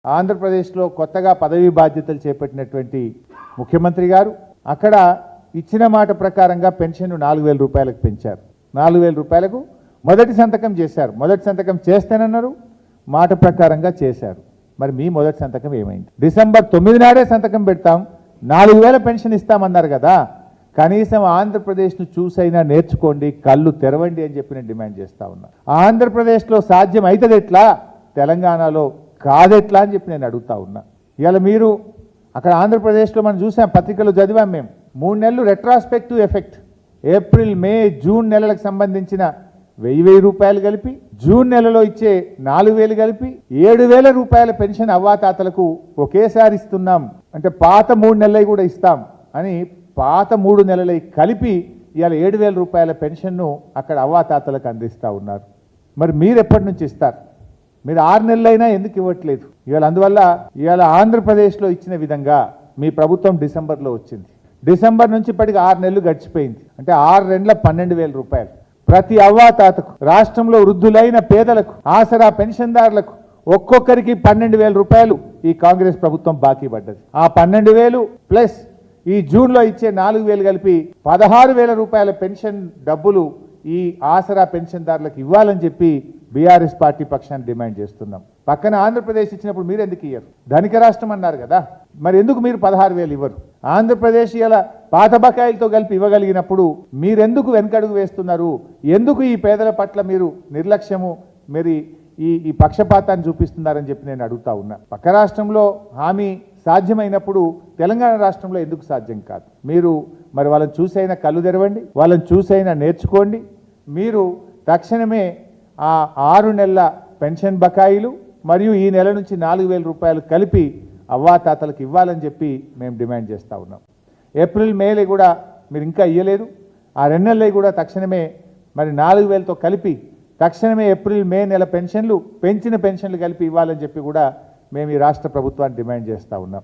ఆంధ్రప్రదేశ్లో కొత్తగా పదవీ బాధ్యతలు చేపట్టినటువంటి ముఖ్యమంత్రి గారు అక్కడ ఇచ్చిన మాట ప్రకారంగా పెన్షన్ 4000 రూపాయలకు పెంచారు. 4000 రూపాయలకు మొదటి సంతకం చేశారు. మొదటి సంతకం చేస్తానన్నారు, మాట ప్రకారంగా చేశారు. మరి మీ మొదటి సంతకం ఏమైంది? డిసెంబర్ 9 నాడే సంతకం పెడతాం, 4000 పెన్షన్ ఇస్తామన్నారు కదా, కనీసం ఆంధ్రప్రదేశ్ను చూసైనా నేర్చుకోండి, కళ్ళు తెరవండి అని చెప్పి నేను డిమాండ్ చేస్తా ఉన్నా. ఆంధ్రప్రదేశ్లో సాధ్యం అవుతుంది ఎట్లా, తెలంగాణలో కాదెట్లా అని చెప్పి నేను అడుగుతా ఉన్నా. ఇవాళ మీరు అక్కడ ఆంధ్రప్రదేశ్లో మనం చూసాం, పత్రికలు చదివాం మేము, 3 నెలలు retrospective effect, April May June నెలలకు సంబంధించిన 1000 రూపాయలు కలిపి, జూన్ నెలలో ఇచ్చే 4000 కలిపి 7000 రూపాయల పెన్షన్ అవ్వాతాతలకు ఒకేసారి ఇస్తున్నాం అంటే పాత 3 నెలలు కూడా ఇస్తాం అని పాత 3 నెలలు కలిపి ఇవాళ 7000 రూపాయల పెన్షన్ను అక్కడ అవ్వాతాతలకు అందిస్తూ ఉన్నారు. మరి మీరు ఎప్పటి నుంచి ఇస్తారు? మీరు 6 నెలలైనా ఎందుకు ఇవ్వట్లేదు? ఇవాళ అందువల్ల ఇవాళ ఆంధ్రప్రదేశ్లో ఇచ్చిన విధంగా మీ ప్రభుత్వం డిసెంబర్లో వచ్చింది. డిసెంబర్ నుంచి ఇప్పటికి 6 నెలలు గడిచిపోయింది. అంటే 6 నెలల 12,000 రూపాయలు ప్రతి అవ్వాతాతకు, రాష్ట్రంలో వృద్ధులైన పేదలకు, ఆసరా పెన్షన్దారులకు ఒక్కొక్కరికి 12,000 రూపాయలు ఈ కాంగ్రెస్ ప్రభుత్వం బాకీ పడ్డది. ఆ 12,000 ప్లస్ ఈ జూన్లో ఇచ్చే 4,000 కలిపి 16,000 రూపాయల పెన్షన్ డబ్బులు ఈ ఆసరా పెన్షన్దారులకు ఇవ్వాలని చెప్పి బీఆర్ఎస్ పార్టీ పక్షాన్ని డిమాండ్ చేస్తున్నాం. పక్కన ఆంధ్రప్రదేశ్ ఇచ్చినప్పుడు మీరు ఎందుకు ఇవ్వరు? ధనిక రాష్ట్రం అన్నారు కదా, మరి ఎందుకు మీరు 16,000 ఇవ్వరు? ఆంధ్రప్రదేశ్ ఇలా పాత బకాయిలతో కలిపి ఇవ్వగలిగినప్పుడు మీరెందుకు వెనకడుగు వేస్తున్నారు? ఎందుకు ఈ పేదల పట్ల మీరు నిర్లక్ష్యము, మరి ఈ పక్షపాతాన్ని చూపిస్తున్నారని చెప్పి నేను అడుగుతా ఉన్నా. పక్క రాష్ట్రంలో హామీ సాధ్యమైనప్పుడు తెలంగాణ రాష్ట్రంలో ఎందుకు సాధ్యం కాదు? మీరు మరి వాళ్ళని చూసైనా కళ్ళు తెరవండి, వాళ్ళని చూసైనా నేర్చుకోండి. మీరు తక్షణమే ఆ 6 నెలల పెన్షన్ బకాయిలు మరియు ఈ నెల నుంచి 4,000 రూపాయలు కలిపి అవ్వాతాతలకు ఇవ్వాలని చెప్పి మేము డిమాండ్ చేస్తూ ఉన్నాం. ఏప్రిల్ మేలో కూడా మీరు ఇంకా ఇవ్వలేదు. ఆ 2 నెలలు కూడా తక్షణమే మరి 4,000తో కలిపి తక్షణమే ఏప్రిల్ మే నెల పెన్షన్లు, పెంచిన పెన్షన్లు కలిపి ఇవ్వాలని చెప్పి కూడా మేము ఈ రాష్ట్ర ప్రభుత్వాన్ని డిమాండ్ చేస్తూ ఉన్నాం.